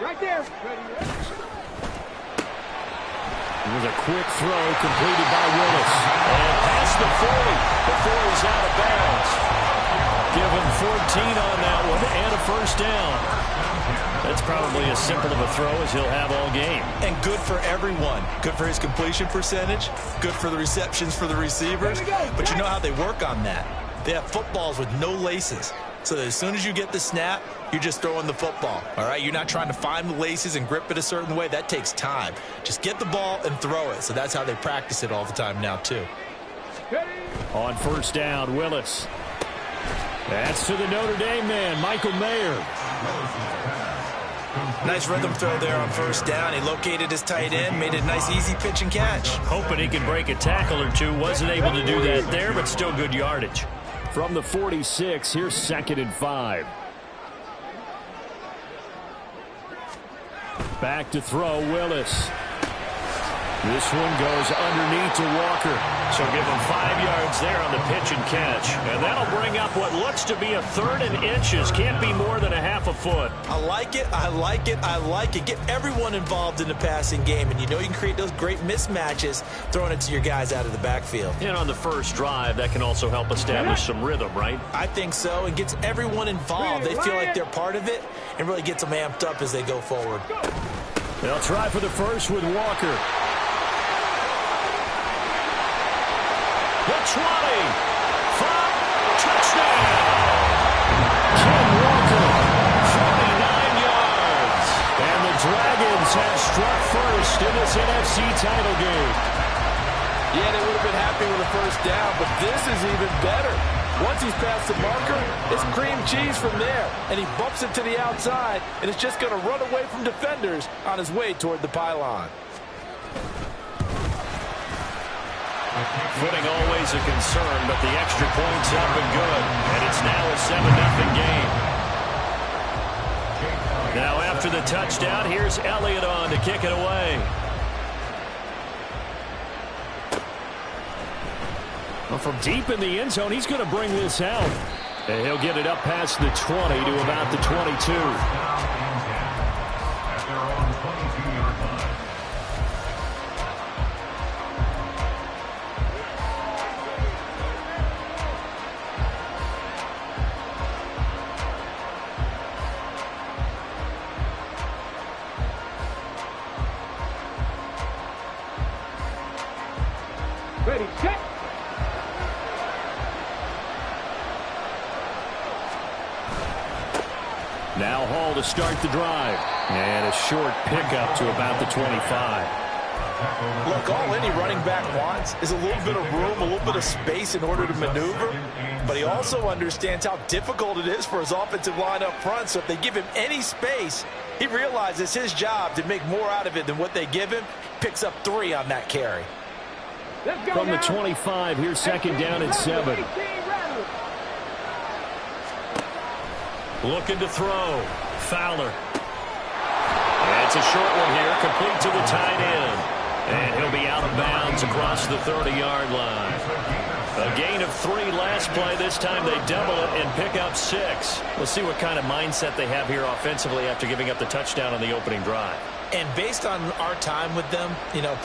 Right there. It was a quick throw completed by Willis. And past the 40 before he's out of bounds. Give him 14 on that one and a first down. That's probably as simple of a throw as he'll have all game. And good for everyone. Good for his completion percentage. Good for the receptions for the receivers. But you know how they work on that. They have footballs with no laces. So that as soon as you get the snap, you're just throwing the football. All right, you're not trying to find the laces and grip it a certain way. That takes time. Just get the ball and throw it. So that's how they practice it all the time now, too. On first down, Willis. That's to the Notre Dame man, Michael Mayer. Nice rhythm throw there on first down. He located his tight end, made a nice easy pitch and catch. Hoping he could break a tackle or two. Wasn't able to do that there, but still good yardage. From the 46, here's 2nd and 5. Back to throw, Willis. This one goes underneath to Walker. So give him 5 yards there on the pitch and catch. And that'll bring up what looks to be a 3rd and inches. Can't be more than a half a foot. I like it, I like it, I like it. Get everyone involved in the passing game. And you know you can create those great mismatches throwing it to your guys out of the backfield. And on the first drive, that can also help establish some rhythm, right? I think so. And gets everyone involved. They feel like they're part of it and really gets them amped up as they go forward. They'll try for the first with Walker. The 20, 5, touchdown! Ken Walker, 49 yards. And the Dragons have struck first in this NFC title game. Yeah, they would have been happy with a first down, but this is even better. Once he's past the marker, it's cream cheese from there. And he bumps it to the outside, and it's just going to run away from defenders on his way toward the pylon. Footing always a concern, but the extra point's up and good. And it's now a 7-0 game. Now after the touchdown, here's Elliott on to kick it away. Well, from deep in the end zone, he's going to bring this out. And he'll get it up past the 20 to about the 22. Ready, set. Now Hall to start the drive. And a short pickup to about the 25. Look, all any running back wants is a little bit of room, a little bit of space in order to maneuver. But he also understands how difficult it is for his offensive line up front. So if they give him any space, he realizes his job to make more out of it than what they give him. Picks up 3 on that carry. From the 25, here's 2nd down and 7. Looking to throw. Fowler. It's a short one here, complete to the tight end. And he'll be out of bounds across the 30-yard line. A gain of 3 last play. This time they double it and pick up 6. We'll see what kind of mindset they have here offensively after giving up the touchdown on the opening drive. And based on our time with them,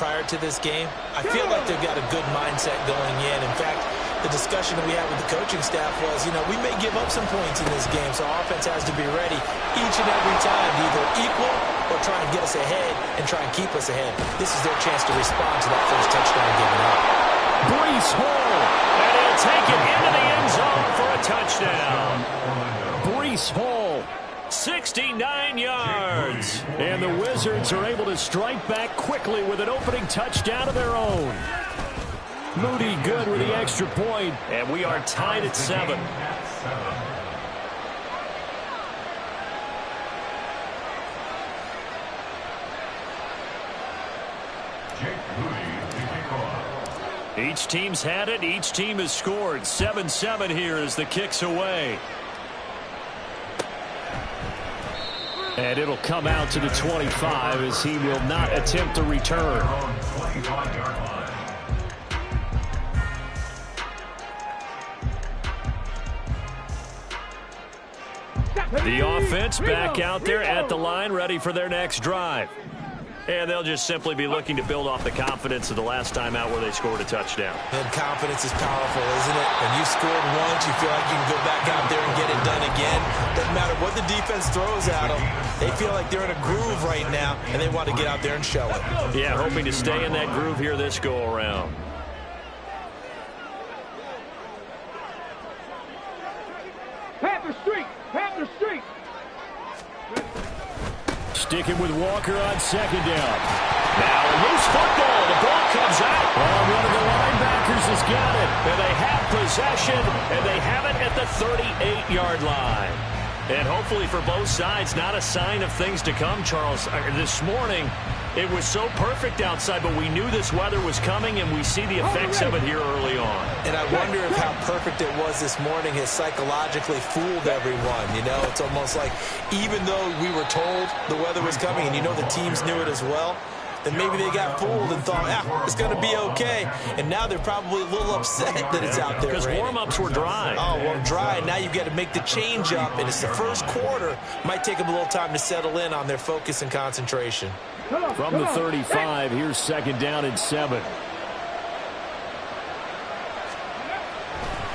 prior to this game, I feel like they've got a good mindset going in. In fact, the discussion that we had with the coaching staff was, we may give up some points in this game, so our offense has to be ready each and every time to either equal or try and get us ahead and try and keep us ahead. This is their chance to respond to that first touchdown given up. Breece Hall, and he'll take it into the end zone for a touchdown. Breece Hall, 69 yards. And the Wizards are able to strike back quickly with an opening touchdown of their own. Moody good with the extra point, and we are tied at 7. Each team's had it. Each team has scored. 7-7 here as the kick's away. And it'll come out to the 25 as he will not attempt to return. The offense back out there at the line, ready for their next drive. And they'll just simply be looking to build off the confidence of the last time out where they scored a touchdown. And confidence is powerful, isn't it? When you scored once, you feel like you can go back out there and get it done again. Doesn't matter what the defense throws at them. They feel like they're in a groove right now, and they want to get out there and show it. Yeah, hoping to stay in that groove here this go-around. Panther Street! Panther Street! Sticking with Walker on second down. Now a loose football. The ball comes out. Oh, one of the linebackers has got it. And they have possession, and they have it at the 38-yard line. And hopefully for both sides, not a sign of things to come, Charles. This morning, it was so perfect outside, but we knew this weather was coming, and we see the effects of it here early on. And I wonder if how perfect it was this morning has psychologically fooled everyone. You know, it's almost like even though we were told the weather was coming, and you know the teams knew it as well, then maybe they got fooled and thought, it's going to be okay. And now they're probably a little upset that it's out there. Because warm-ups were dry. Oh, well, dry. And now you've got to make the change up, and it's the first quarter. Might take them a little time to settle in on their focus and concentration. From the 35, here's second down and 7.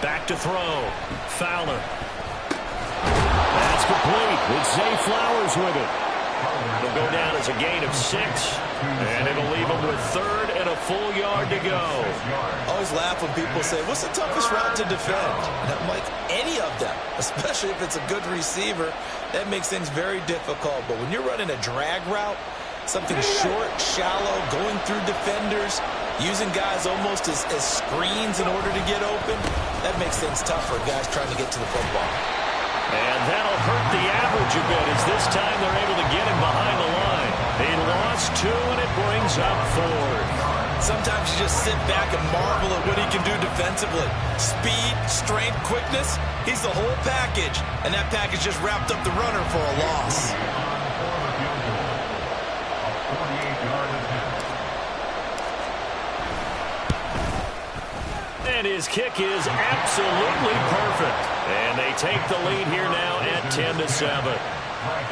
Back to throw. Fowler. That's complete. It's Zay Flowers with it. It'll go down as a gain of 6, and it'll leave them with third and a full yard to go. I always laugh when people say, what's the toughest route to defend? And I'm like, any of them, especially if it's a good receiver. That makes things very difficult. But when you're running a drag route, something short, shallow, going through defenders, using guys almost as screens in order to get open, that makes things tough for guys trying to get to the football. And that'll hurt the average a bit as this time they're able to get him behind the line. He lost 2, and it brings up 4. Sometimes you just sit back and marvel at what he can do defensively. Speed, strength, quickness, he's the whole package. And that package just wrapped up the runner for a loss. And his kick is absolutely perfect. And they take the lead here now at 10-7.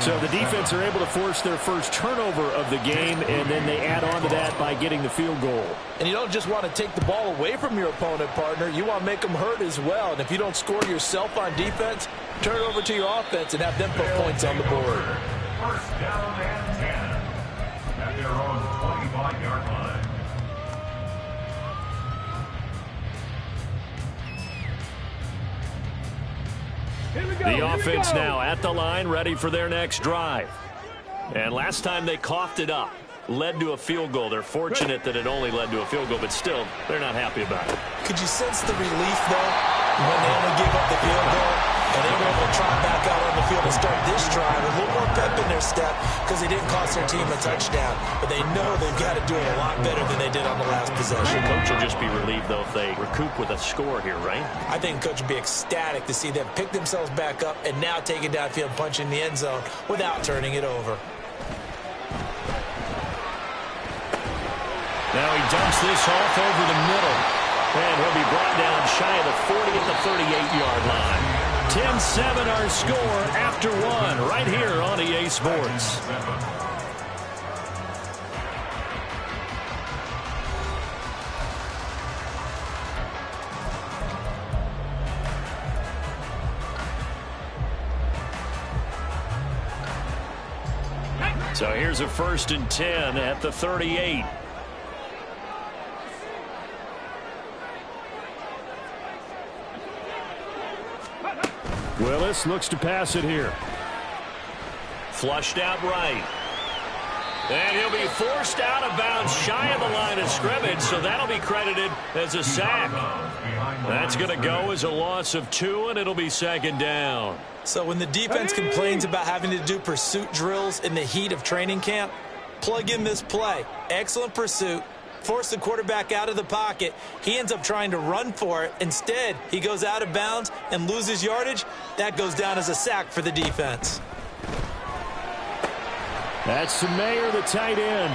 So the defense are able to force their first turnover of the game, and then they add on to that by getting the field goal. And you don't just want to take the ball away from your opponent, partner. You want to make them hurt as well. And if you don't score yourself on defense, turn it over to your offense and have them put points on the board. First down and 10 at their own 25-yard line. The offense now at the line, ready for their next drive. And last time they coughed it up, led to a field goal. They're fortunate that it only led to a field goal, but still, they're not happy about it. Could you sense the relief, though, when they only gave up the field goal? And they were able to trot back out on the field and start this drive with a little more pep in their step because they didn't cost their team a touchdown. But they know they've got to do it a lot better than they did on the last possession. Coach will just be relieved, though, if they recoup with a score here, right? I think Coach would be ecstatic to see them pick themselves back up and now take it downfield, punch in the end zone without turning it over. Now he dumps this off over the middle. And he'll be brought down shy of the 40 at the 38-yard line. 10-7 our score after 1 right here on EA Sports. So here's a 1st and 10 at the 38. Willis looks to pass it here. Flushed out right. And he'll be forced out of bounds shy of the line of scrimmage, so that'll be credited as a sack. That's going to go as a loss of 2, and it'll be 2nd down. So when the defense complains about having to do pursuit drills in the heat of training camp, plug in this play. Excellent pursuit. Force the quarterback out of the pocket. He ends up trying to run for it. Instead, he goes out of bounds and loses yardage. That goes down as a sack for the defense. That's Mayer, the tight end.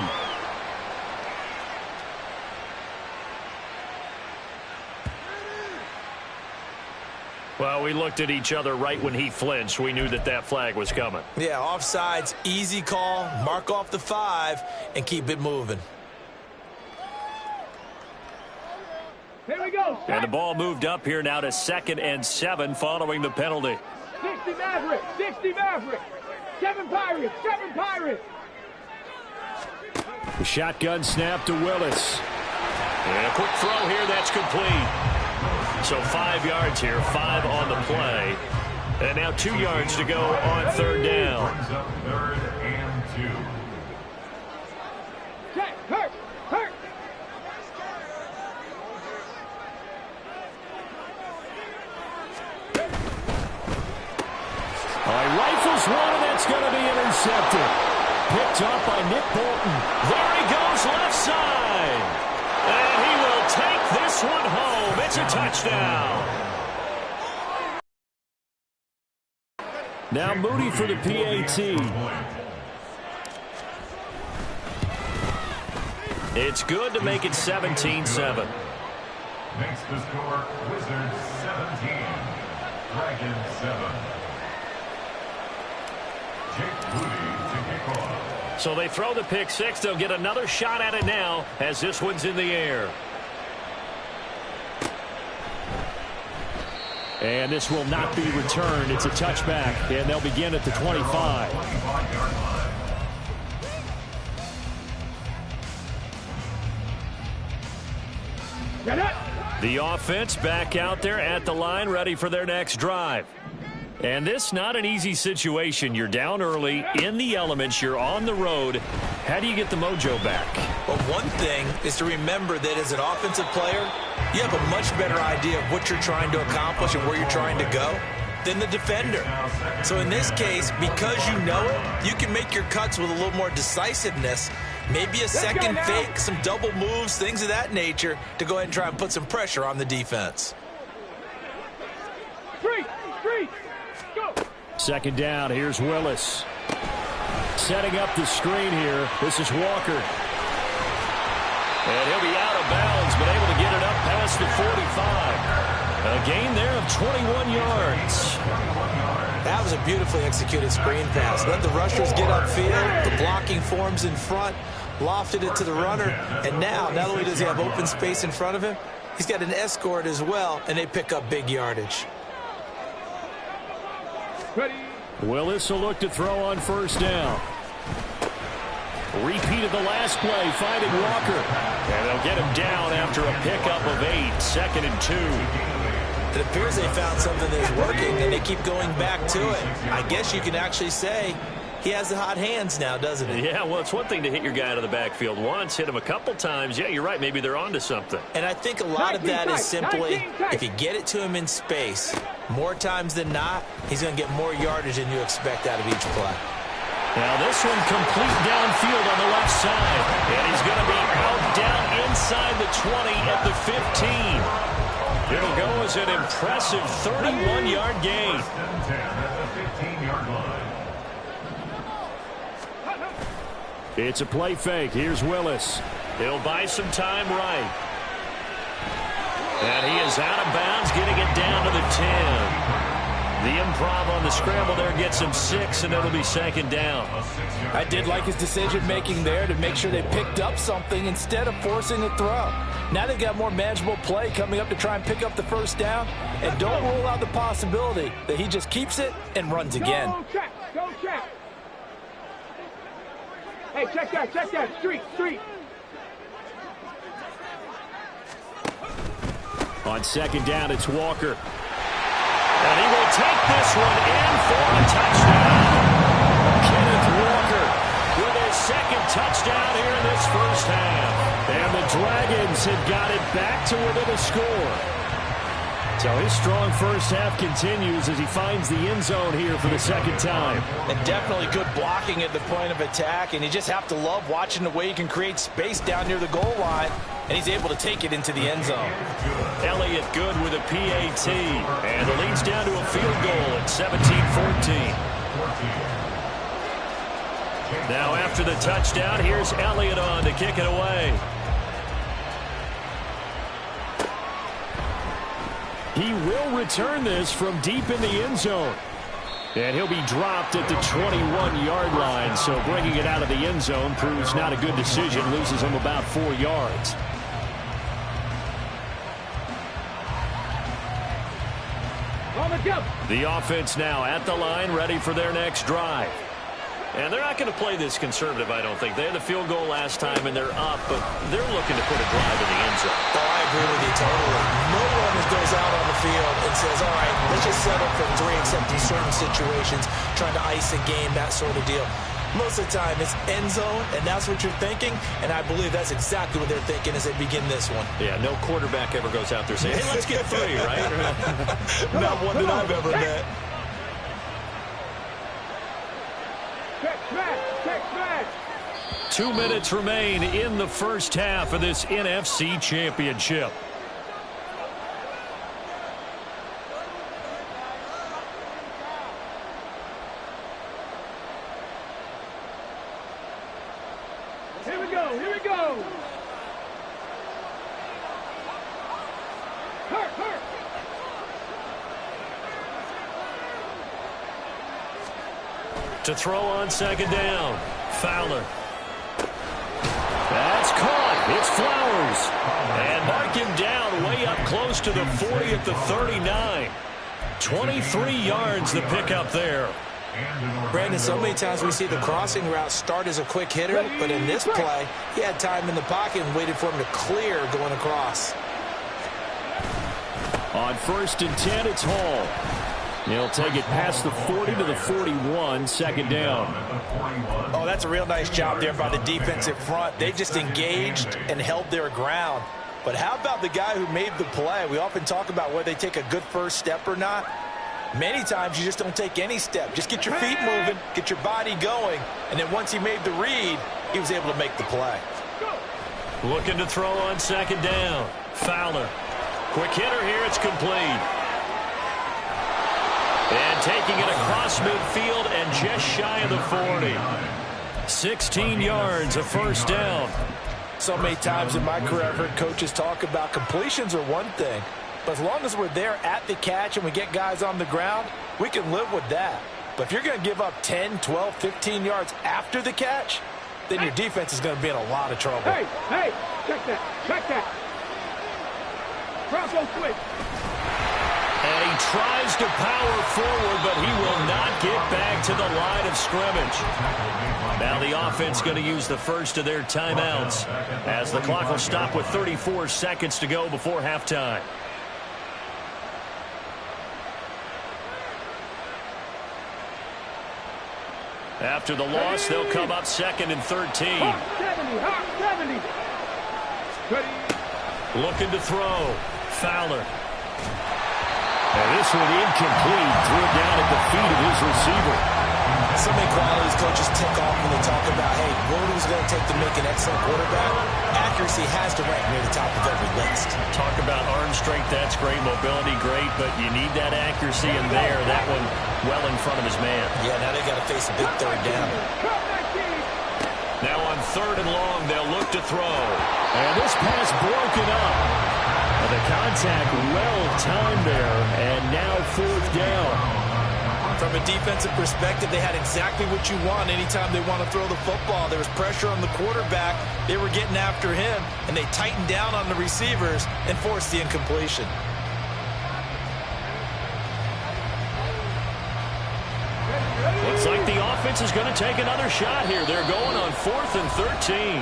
Well, we looked at each other right when he flinched. We knew that that flag was coming. Yeah, offsides, easy call, mark off the 5, and keep it moving. Here we go. And the ball moved up here now to 2nd and 7 following the penalty. 60 Maverick, 60 Maverick. 7 Pirates, 7 Pirates. The shotgun snap to Willis. And a quick throw here, that's complete. So 5 yards here, 5 on the play. And now 2 yards to go on 3rd down. Brings up 3rd and 2. Check, hurt, hurt. All right, rifles one, and that's going to be intercepted. Picked up by Nick Bolton. There he goes, left side. And he will take this one home. It's a touchdown. Now Moody for the PAT. It's good to make it 17-7. Makes the score Wizards 17, Dragons 7. Jake Moody to kick off. So they throw the pick 6. They'll get another shot at it now as this one's in the air. And this will not be returned. It's a touchback, and they'll begin at the 25. 25-yard line. Get it. The offense back out there at the line, ready for their next drive. And this not an easy situation. You're down early, in the elements, you're on the road. How do you get the mojo back? Well, one thing is to remember that as an offensive player, you have a much better idea of what you're trying to accomplish and where you're trying to go than the defender. So in this case, because you know it, you can make your cuts with a little more decisiveness, maybe a second fake, some double moves, things of that nature, to go ahead and try and put some pressure on the defense. Street, street. Go. 2nd down, here's Willis. Setting up the screen here, this is Walker. And he'll be out of bounds, but able to get it up past the 45. A gain there of 21 yards. That was a beautifully executed screen pass. Let the rushers get upfield. The blocking forms in front. Lofted it to the runner. And now, not only does he have open space in front of him, he's got an escort as well, and they pick up big yardage. Ready. Willis will look to throw on 1st down. Repeat of the last play, finding Walker. And they'll get him down after a pickup of 8, 2nd and 2. It appears they found something that's working, and they keep going back to it. I guess you can actually say he has the hot hands now, doesn't he? Yeah, well, it's one thing to hit your guy out of the backfield once, hit him a couple times. Yeah, you're right. Maybe they're onto something. And I think a lot of that is simply, if you get it to him in space, more times than not, he's going to get more yardage than you expect out of each play. Now this one complete downfield on the left side. And he's going to be out down inside the 20 at the 15. It'll go as an impressive 31-yard gain. 1st and 10 at the 15-yard line. It's a play fake. Here's Willis. He'll buy some time right. And he is out of bounds, getting it down to the 10. The improv on the scramble there gets him 6, and it'll be 2nd down. I did like his decision-making there to make sure they picked up something instead of forcing a throw. Now they've got more manageable play coming up to try and pick up the 1st down, and don't rule out the possibility that he just keeps it and runs again. Go check, go check. Hey, check that, street, street. On 2nd down, it's Walker. And he will take this one in for a touchdown. Kenneth Walker with his 2nd touchdown here in this 1st half. And the Dragons have got it back to within a score. So his strong 1st half continues as he finds the end zone here for the 2nd time. And definitely good blocking at the point of attack, and you just have to love watching the way he can create space down near the goal line, and he's able to take it into the end zone. Elliott good with a PAT, and it leads down to a field goal at 17-14. Now after the touchdown, here's Elliott on to kick it away. He will return this from deep in the end zone. And he'll be dropped at the 21-yard line. So bringing it out of the end zone proves not a good decision. Loses him about 4 yards. The offense now at the line, ready for their next drive. And they're not going to play this conservative, I don't think. They had the field goal last time, and they're up, but they're looking to put a drive in the end zone. Oh, I agree with you totally. No one goes out on the field and says, all right, let's just settle for 3, except in certain situations, trying to ice a game, that sort of deal. Most of the time, it's end zone, and that's what you're thinking, and I believe that's exactly what they're thinking as they begin this one. Yeah, no quarterback ever goes out there saying, hey, let's get 3, right? Not one that I've ever met. Check back. 2 minutes remain in the first half of this NFC Championship. Here we go. Hurt. To throw on second down. Fowler. That's caught. It's Flowers. And mark him down way up close to the 40 at the 39. 23 yards the pickup there. Brandon, so many times we see the crossing route start as a quick hitter, but in this play, he had time in the pocket and waited for him to clear going across. On 1st and 10, it's Hall. He'll take it past the 40 to the 41, second down. Oh, that's a real nice job there by the defensive front. They just engaged and held their ground. But how about the guy who made the play? We often talk about whether they take a good first step or not. Many times you just don't take any step. Just get your feet moving, get your body going, and then once he made the read, he was able to make the play. Looking to throw on second down. Fowler. Quick hitter here, it's complete. And taking it across midfield and just shy of the 40. 16 yards, a first down. So many times in my career, I've heard coaches talk about completions are one thing. But as long as we're there at the catch and we get guys on the ground, we can live with that. But if you're going to give up 10, 12, 15 yards after the catch, then your defense is going to be in a lot of trouble. Hey, check that. Cross goes quick. And he tries to power forward, but he will not get back to the line of scrimmage. Now the offense going to use the first of their timeouts as the clock will stop with 34 seconds to go before halftime. After the loss, they'll come up 2nd and 13. 70. Looking to throw. Fowler. And this one incomplete. Threw it down at the feet of his receiver. So many qualities coaches tick off when they talk about, hey, what is it going to take to make an excellent quarterback? Accuracy has to rank near the top of every list. Talk about arm strength, that's great. Mobility, great. But you need that accuracy in there. That one well in front of his man. Yeah, now they got to face a big third down. Now on 3rd and long, they'll look to throw. And this pass broken up. And the contact well timed there. And now 4th down. From a defensive perspective, they had exactly what you want anytime they want to throw the football. There was pressure on the quarterback. They were getting after him, and they tightened down on the receivers and forced the incompletion. Looks like the offense is going to take another shot here. They're going on 4th and 13.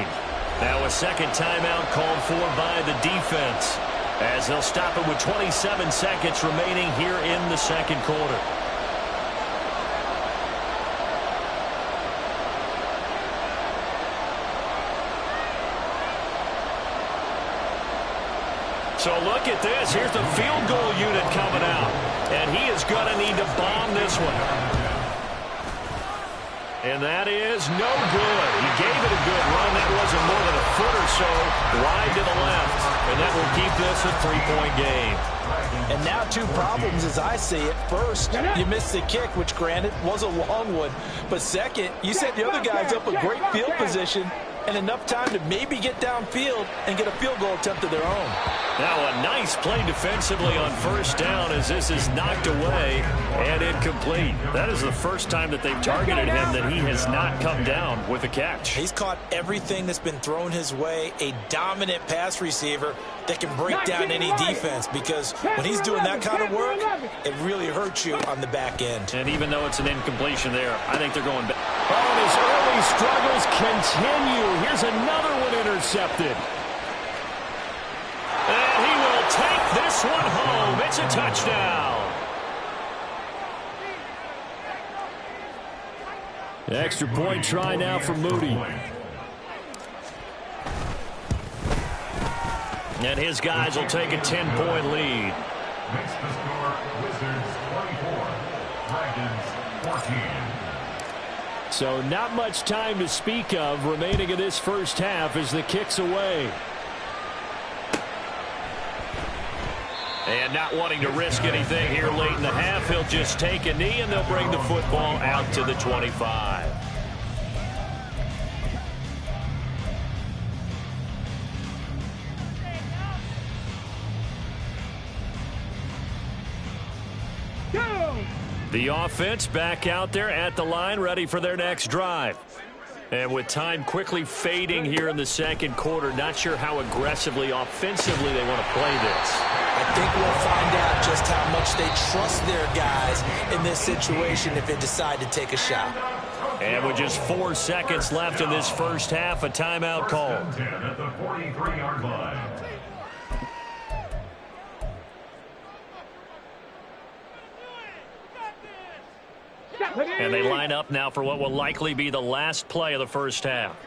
Now a second timeout called for by the defense as they'll stop it with 27 seconds remaining here in the second quarter. So look at this. Here's the field goal unit coming out. And he is going to need to bomb this one. And that is no good. He gave it a good run. That wasn't more than a foot or so wide to the left. And that will keep this a 3-point game. And now 2 problems as I see it. First, you missed the kick, which granted was a long one. But second, you set the other guys up a great field position and enough time to maybe get downfield and get a field goal attempt of their own. Now a nice play defensively on first down as this is knocked away and incomplete. That is the first time that they've targeted him that he has not come down with a catch. He's caught everything that's been thrown his way. A dominant pass receiver that can break down any defense, because when he's doing that kind of work, it really hurts you on the back end. And even though it's an incompletion there, I think they're going back. Oh, and his early struggles continue. Here's another one intercepted. And he will take this one home. It's a touchdown. Extra point try now for Moody. And his guys will take a 10-point lead. Makes the score Wizards 24, Dragons 14. So not much time to speak of remaining in this first half as the kick's away. And not wanting to risk anything here late in the half, he'll just take a knee and they'll bring the football out to the 25. The offense back out there at the line, ready for their next drive. And with time quickly fading here in the second quarter, not sure how aggressively, offensively they want to play this. I think we'll find out just how much they trust their guys in this situation if they decide to take a shot. And with just 4 seconds left in this first half, a timeout call. At the 43-yard line. And they line up now for what will likely be the last play of the first half.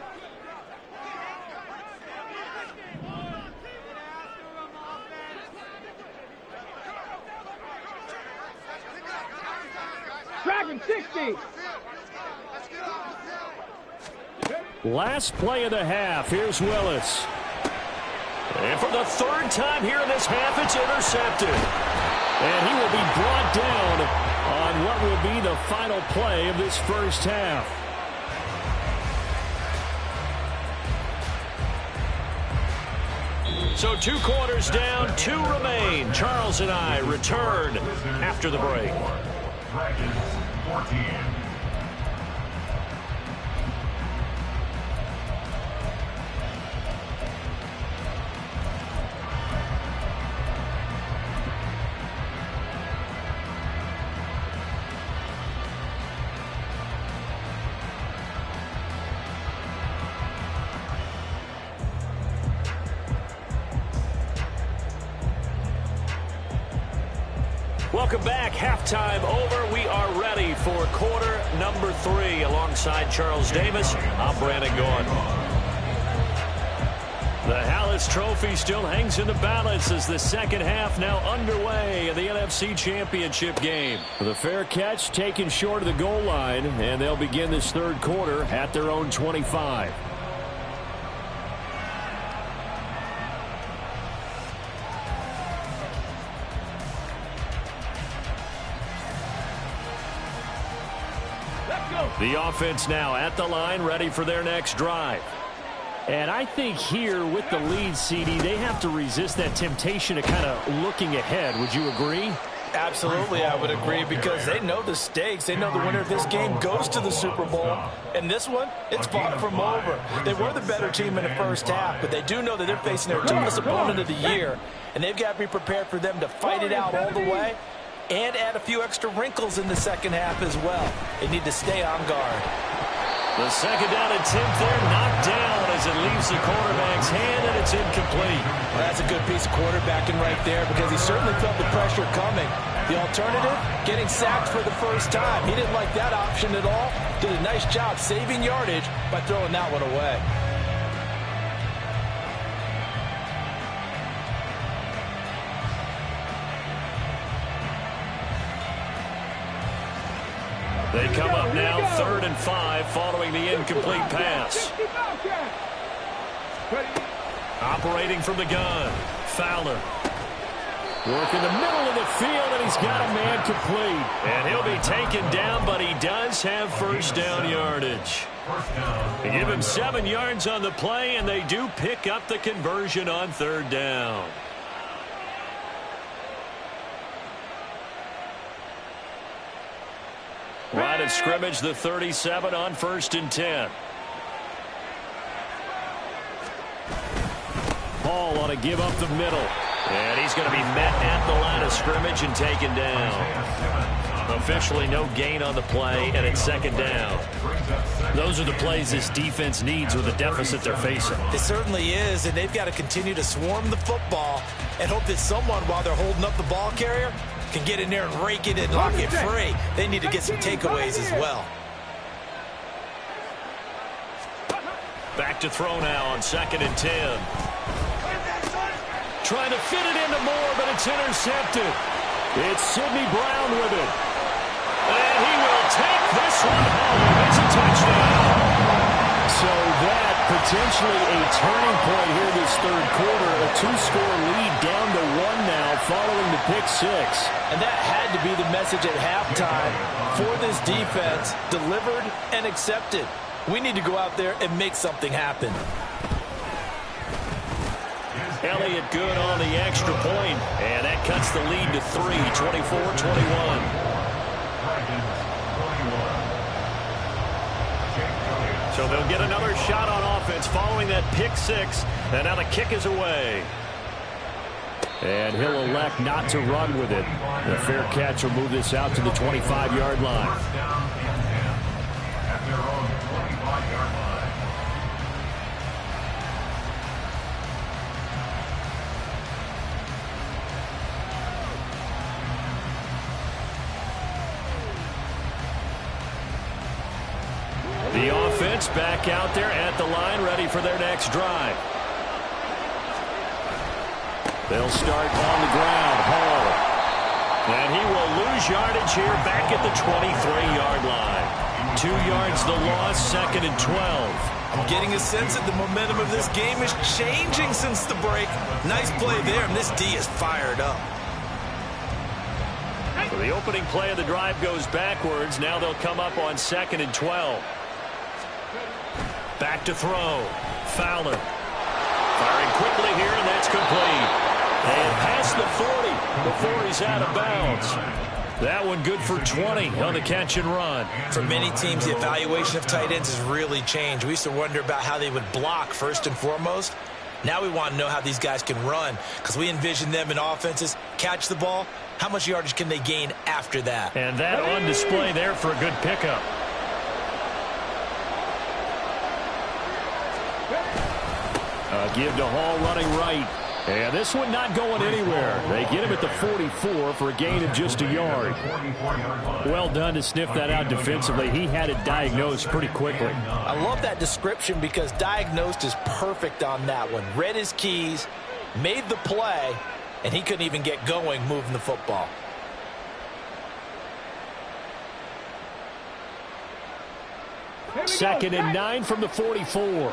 Dragon 60. Last play of the half. Here's Willis. And for the third time here in this half, it's intercepted. And he will be brought down on what will be the final play of this first half. So 2 quarters down, 2 remain. Charles and I return after the break. Dragons 14. Welcome back. Halftime over. We are ready for quarter number 3. Alongside Charles Davis, I'm Brandon Gordon. The Hallis Trophy still hangs in the balance as the second half now underway in the NFC Championship game. The fair catch taken short of the goal line, and they'll begin this third quarter at their own 25. The offense now at the line, ready for their next drive. And I think here with the lead, CD, they have to resist that temptation of kind of looking ahead. Would you agree? Absolutely, I would agree, because they know the stakes. They know the winner of this game goes to the Super Bowl. And this one, it's fought from over. They were the better team in the first half, but they do know that they're facing their toughest opponent of the year. And they've got to be prepared for them to fight it out all the way and add a few extra wrinkles in the second half as well. They need to stay on guard. The second down attempt there knocked down as it leaves the quarterback's hand, and it's incomplete. Well, that's a good piece of quarterbacking right there, because he certainly felt the pressure coming. The alternative, getting sacked for the first time. He didn't like that option at all. Did a nice job saving yardage by throwing that one away. They come up now 3rd and 5 following the incomplete pass. Operating from the gun, Fowler. Work in the middle of the field, and he's got a man complete. And he'll be taken down, but he does have first down yardage. They give him 7 yards on the play, and they do pick up the conversion on 3rd down. Line of scrimmage, the 37 on 1st and 10. Hall on a give up the middle. And he's going to be met at the line of scrimmage and taken down. Officially no gain on the play, and it's 2nd down. Those are the plays this defense needs with the deficit they're facing. It certainly is, and they've got to continue to swarm the football and hope that someone, while they're holding up the ball carrier, can get in there and rake it and lock it free. They need to get some takeaways as well. Back to throw now on 2nd and 10. Trying to fit it into Moore, but it's intercepted. It's Sidney Brown with it. And he will take this one home. It's a touchdown. So that potentially a turning point here this 3rd quarter. A 2-score lead down to 1 now following the pick 6. And that had to be the message at halftime for this defense. Delivered and accepted. We need to go out there and make something happen. Elliott good on the extra point, and that cuts the lead to 3, 24-21. So they'll get another shot on offense following that pick 6, and now the kick is away. And he'll elect not to run with it. The fair catch will move this out to the 25-yard line. The offense back out there at the line, ready for their next drive. They'll start on the ground. Hall. And he will lose yardage here back at the 23-yard line. 2 yards the loss, 2nd and 12. I'm getting a sense that the momentum of this game is changing since the break. Nice play there, and this D is fired up. So the opening play of the drive goes backwards. Now they'll come up on 2nd and 12. Back to throw. Fowler. Firing quickly here, and that's complete. And past the 40 before he's out of bounds. That one good for 20 on the catch and run. For many teams, the evaluation of tight ends has really changed. We used to wonder about how they would block first and foremost. Now we want to know how these guys can run, because we envision them in offenses catch the ball. How much yardage can they gain after that? And that on display there for a good pickup. Give to Hall running right. And this one not going anywhere. They get him at the 44 for a gain of just a yard. Well done to sniff that out defensively. He had it diagnosed pretty quickly. I love that description because diagnosed is perfect on that one. Read his keys, made the play, and he couldn't even get going moving the football. Second and 9 from the 44.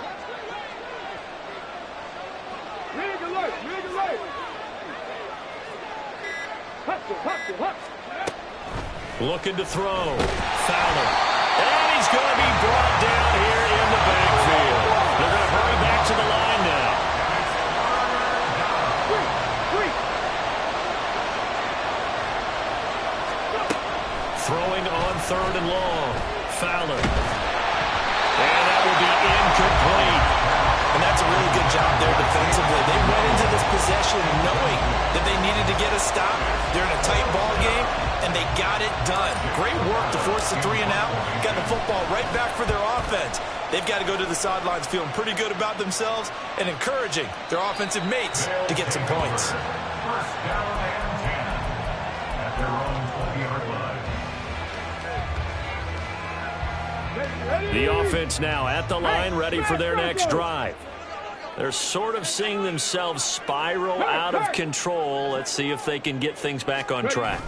Looking to throw. Fowler. And he's going to be brought down here in the backfield. They're going to hurry back to the line now. Throwing on 3rd and long. Fowler. And that will be incomplete. And that's a really good job there defensively. They went into this possession knowing that they needed to get a stop. They're in a tight ball game, and they got it done. Great work to force the 3 and out. Got the football right back for their offense. They've got to go to the sidelines feeling pretty good about themselves and encouraging their offensive mates to get some points. First down and 10 at their own 20-yard line. The offense now at the line, ready for their next drive. They're sort of seeing themselves spiral out of control. Let's see if they can get things back on track.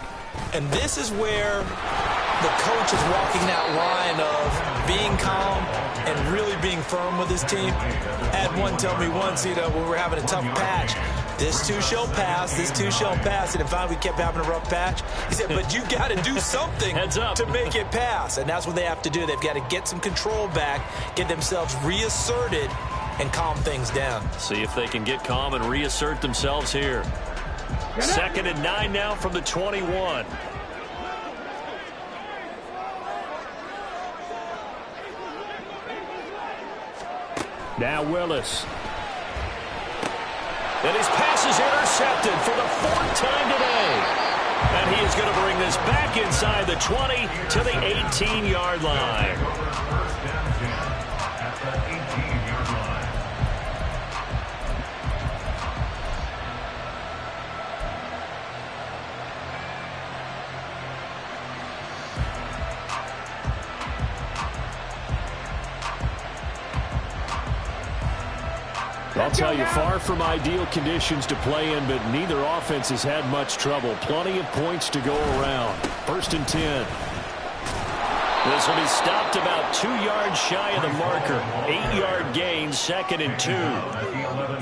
And this is where the coach is walking that line of being calm and really being firm with his team. I had one tell me once, when we were having a tough patch, this too shall pass, this too shall pass. And if we kept having a rough patch, he said, but you got to do something to make it pass. And that's what they have to do. They've got to get some control back, get themselves reasserted, and calm things down. See if they can get calm and reassert themselves here. 2nd and 9 now from the 21. Now Willis. And his pass is intercepted for the 4th time today. And he is going to bring this back inside the 20 to the 18-yard line. First and 10 at the 18-yard line. I'll tell you, far from ideal conditions to play in, but neither offense has had much trouble. Plenty of points to go around. 1st and 10. This will be stopped about 2 yards shy of the marker. 8-yard gain, 2nd and 2.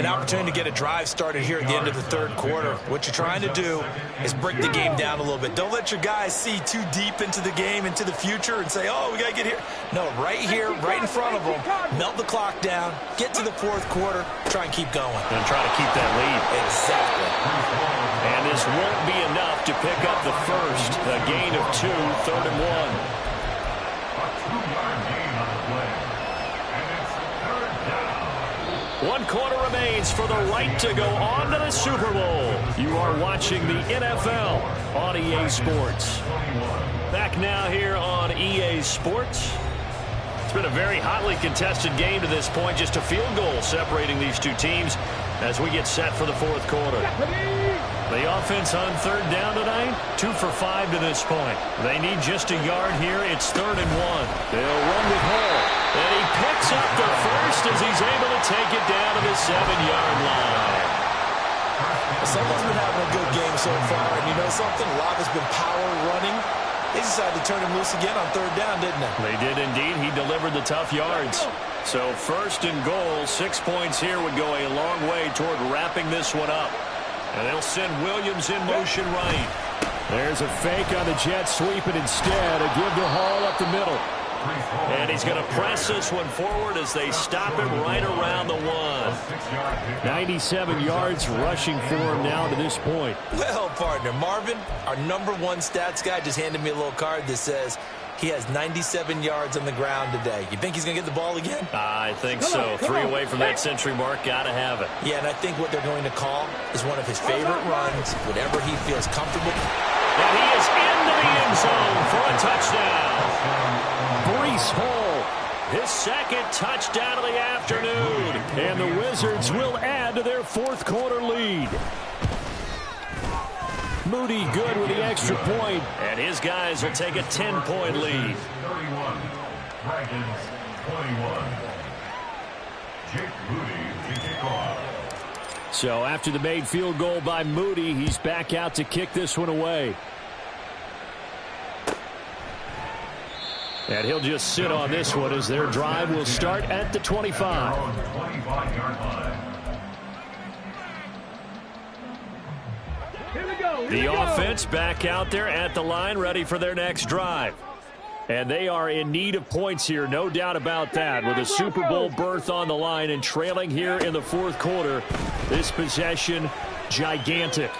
An opportunity to get a drive started here at the end of the 3rd quarter. What you're trying to do is break the game down a little bit. Don't let your guys see too deep into the game, into the future, and say, oh, we got to get here. No, right here, right in front of them, melt the clock down, get to the 4th quarter, try and keep going. And try to keep that lead. Exactly. And this won't be enough to pick up the first. A gain of 2, 3rd and 1. A 2-yard gain on the play. And it's 3rd down. 1 quarter remains for the right to go on to the Super Bowl. You are watching the NFL on EA Sports. Back now here on EA Sports. It's been a very hotly contested game to this point. Just a field goal separating these two teams as we get set for the 4th quarter. The offense on 3rd down tonight, 2 for 5 to this point. They need just a yard here. It's 3rd and 1. They'll run with Hall. And he picks up the first as he's able to take it down to the 7-yard line. Someone's been having a good game so far, and you know something? A lot has been power running. They decided to turn him loose again on 3rd down, didn't they? They did indeed. He delivered the tough yards. So 1st and goal, 6 points here would go a long way toward wrapping this one up. And they'll send Williams in motion right. There's a fake on the jet sweep, and instead a give to Hall up the middle. And he's going to press this one forward as they stop him right around the 1. 97 yards rushing for him now to this point. Well, partner, Marvin, our #1 stats guy, just handed me a little card that says he has 97 yards on the ground today. You think he's going to get the ball again? I think so. 3 away from that century mark. Got to have it. Yeah, and I think what they're going to call is one of his favorite runs, whatever he feels comfortable. And he is into the end zone for a touchdown. Brees Hall, his 2nd touchdown of the afternoon. And the Wizards will add to their 4th quarter lead. Moody good with the extra point. And his guys will take a 10-point lead. 31. Dragons 21. Jake Moody to kick off. So after the made field goal by Moody, he's back out to kick this one away. And he'll just sit on this one as their drive will start at the 25. 25-yard line. The offense back out there at the line, ready for their next drive. And they are in need of points here, no doubt about that, with a Super Bowl berth on the line and trailing here in the 4th quarter. This possession, gigantic.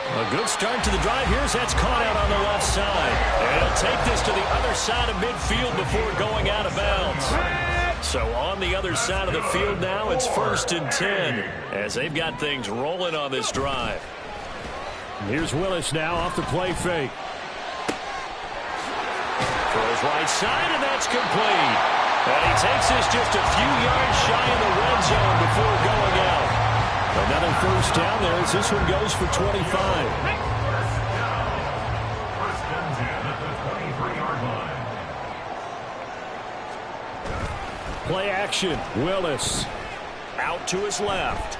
A good start to the drive. That's caught out on the left side. And he'll take this to the other side of midfield before going out of bounds. So on the other side of the field now, it's 1st and 10 as they've got things rolling on this drive. Here's Willis now off the play fake. Throws right side, and that's complete. And he takes this just a few yards shy in the red zone before going out. Another 1st down there as this one goes for 25. First and 10 at the 23-yard line. Play action. Willis out to his left.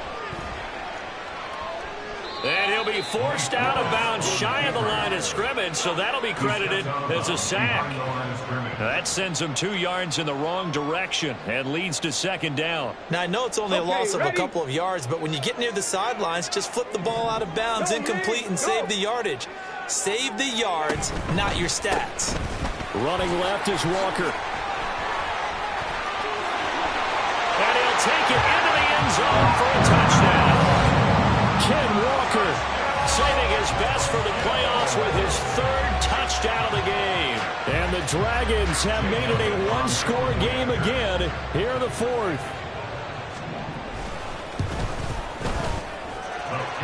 And he'll be forced out of bounds shy of the line of scrimmage, so that'll be credited as a sack. That sends him 2 yards in the wrong direction and leads to 2nd down. Now, I know it's only a loss of a couple of yards, but when you get near the sidelines, just flip the ball out of bounds, incomplete, and save the yardage. Save the yards, not your stats. Running left is Walker. And he'll take it into the end zone for a touchdown. Ken Walker saving his best for the playoffs with his third touchdown of the game. And the Dragons have made it a one-score game again here in the fourth.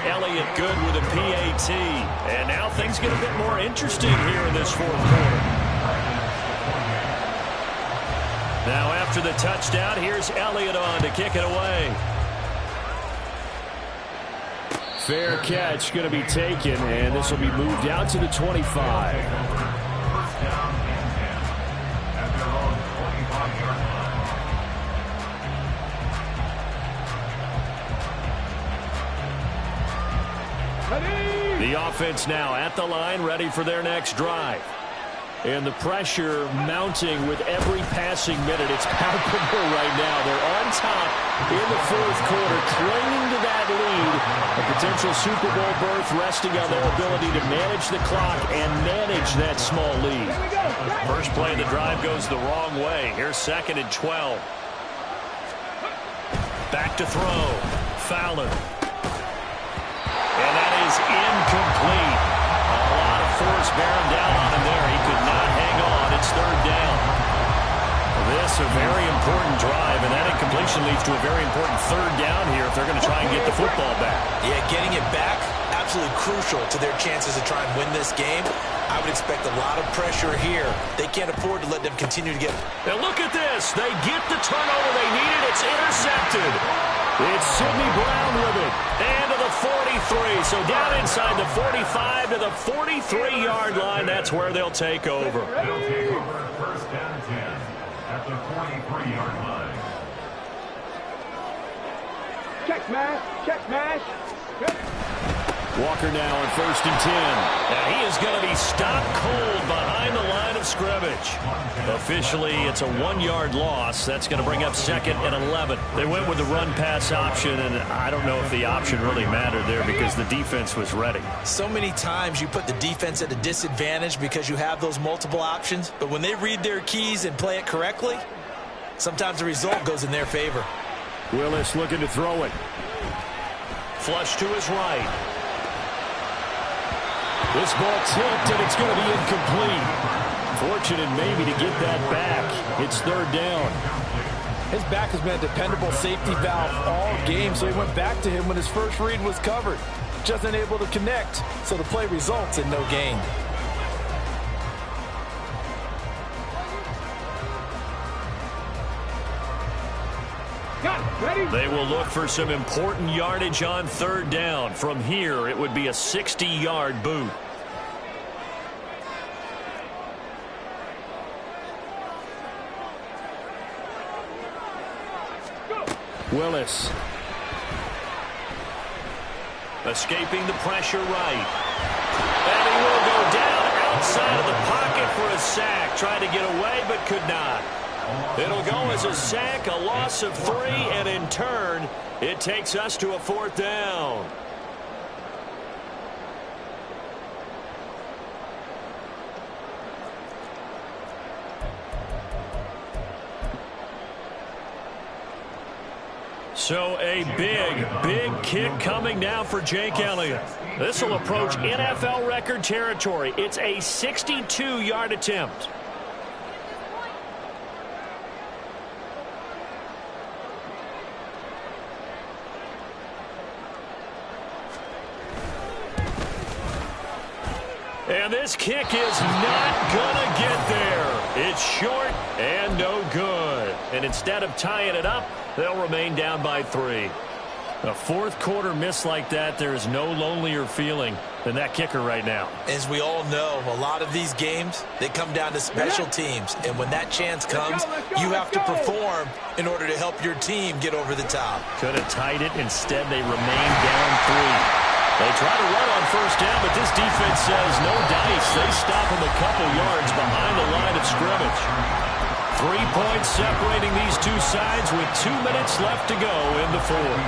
Elliott good with a PAT. And now things get a bit more interesting here in this fourth quarter. Now after the touchdown, here's Elliott on to kick it away. Fair catch going to be taken, and this will be moved out to the 25. First down and 10 at their own 25-yard line. The offense now at the line, ready for their next drive. And the pressure mounting with every passing minute. It's palpable right now. They're on top in the fourth quarter, clinging to that lead. A potential Super Bowl berth resting on their ability to manage the clock and manage that small lead. First play of the drive goes the wrong way. Here's 2nd and 12. Back to throw. Fowler. And that is incomplete. A lot of force bearing down on him there. He could not hang on. It's 3rd down. This a very important drive, and that incompletion leads to a very important 3rd down here if they're going to try and get the football back. Yeah, getting it back, absolutely crucial to their chances to try and win this game. I would expect a lot of pressure here. They can't afford to let them continue to get... Now look at this. They get the turnover they needed. It's intercepted. It's Sidney Brown with it. And to the 43. So down inside the 45 to the 43-yard line. That's where they'll take over. They'll take over first down 10 at the 43-yard line. Check smash. Check smash. Walker now on 1st and 10. And he is going to be stopped cold behind the line of scrimmage. Officially, it's a 1-yard loss. That's going to bring up 2nd and 11. They went with the run-pass option, and I don't know if the option really mattered there because the defense was ready. So many times you put the defense at a disadvantage because you have those multiple options, but when they read their keys and play it correctly, sometimes the result goes in their favor. Willis looking to throw it. Flush to his right. This ball tipped, and it's going to be incomplete. Fortunate maybe to get that back. It's 3rd down. His back has been a dependable safety valve all game, so he went back to him when his first read was covered. Just unable to connect, so the play results in no gain. They will look for some important yardage on 3rd down. From here, it would be a 60-yard boot. Willis. Escaping the pressure right. And he will go down outside of the pocket for a sack. Tried to get away, but could not. It'll go as a sack, a loss of 3, and in turn, it takes us to a 4th down. So a big kick coming now for Jake Elliott. This will approach NFL record territory. It's a 62-yard attempt. And this kick is not going to get there. It's short and no good. And instead of tying it up, they'll remain down by 3. A fourth quarter miss like that, there is no lonelier feeling than that kicker right now. As we all know, a lot of these games, they come down to special teams. And when that chance comes, you have to perform in order to help your team get over the top. Could have tied it. Instead, they remain down 3. They try to run on 1st down, but this defense says no dice. They stop him a couple yards behind the line of scrimmage. 3 points separating these two sides with 2 minutes left to go in the fourth.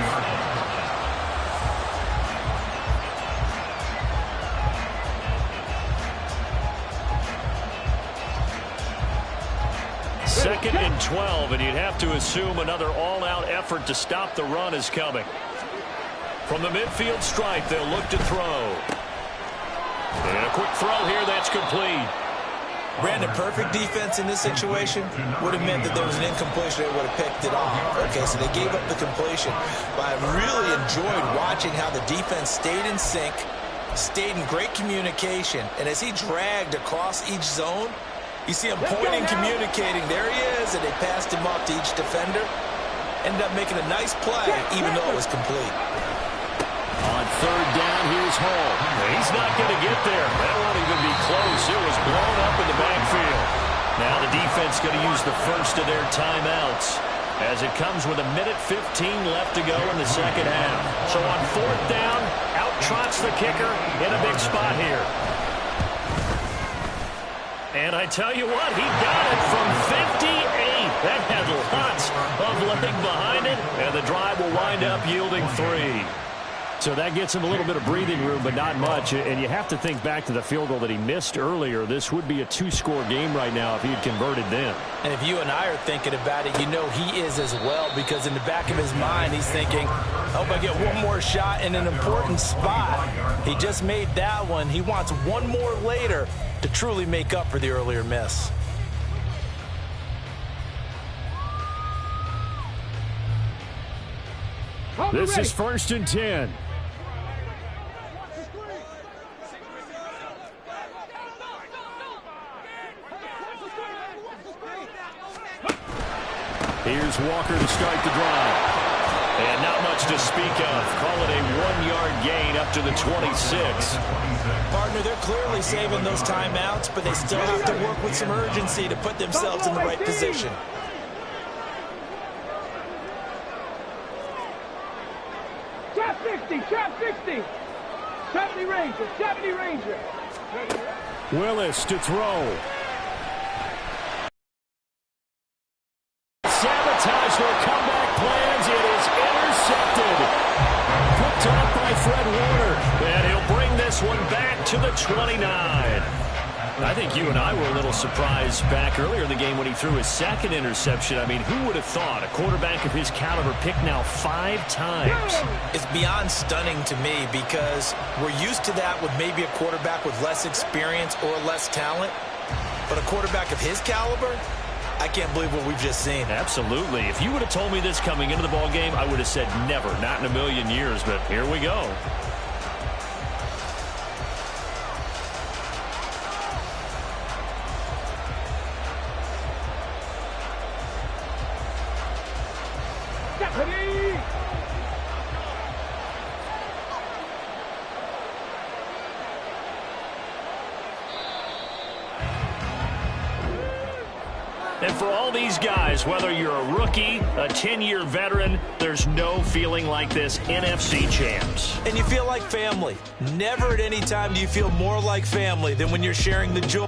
Second and 12, and you'd have to assume another all-out effort to stop the run is coming. From the midfield stripe, they'll look to throw. And a quick throw here that's complete. Brandon, perfect defense in this situation would have meant that there was an incompletion. They would have picked it off. Okay, so they gave up the completion. But I really enjoyed watching how the defense stayed in sync, stayed in great communication. And as he dragged across each zone, you see him pointing, communicating. There he is, and they passed him off to each defender. Ended up making a nice play, even though it was complete. On third down, here's Hall. He's not going to get there. That won't even be close. It was blown up in the backfield. Now the defense going to use the first of their timeouts as it comes with 1:15 left to go in the second half. So on fourth down, out trots the kicker in a big spot here. And I tell you what, he got it from 58. That had lots of leg behind it, and the drive will wind up yielding 3. So that gets him a little bit of breathing room, but not much. And you have to think back to the field goal that he missed earlier. This would be a 2-score game right now if he had converted then. And if you and I are thinking about it, you know he is as well, because in the back of his mind, he's thinking, I hope I get one more shot in an important spot. He just made that one. He wants one more later to truly make up for the earlier miss. This is 1st and 10. Here's Walker to start the drive. And not much to speak of. Call it a 1-yard gain up to the 26. Partner, they're clearly saving those timeouts, but they still have to work with some urgency to put themselves in the right position. Trap 60, trap 60. 70 Ranger, 70 Ranger. Willis to throw. Sabotage their comeback plans. It is intercepted. Picked off by Fred Warner. And he'll bring this one back to the 29. I think you and I were a little surprised back earlier in the game when he threw his second interception. I mean, who would have thought a quarterback of his caliber picked now 5 times? It's beyond stunning to me, because we're used to that with maybe a quarterback with less experience or less talent. But a quarterback of his caliber, I can't believe what we've just seen. Absolutely. If you would have told me this coming into the ball game, I would have said never, not in a million years. But here we go. And for all these guys, whether you're a rookie, a 10-year veteran, there's no feeling like this. NFC champs. And you feel like family. Never at any time do you feel more like family than when you're sharing the joy.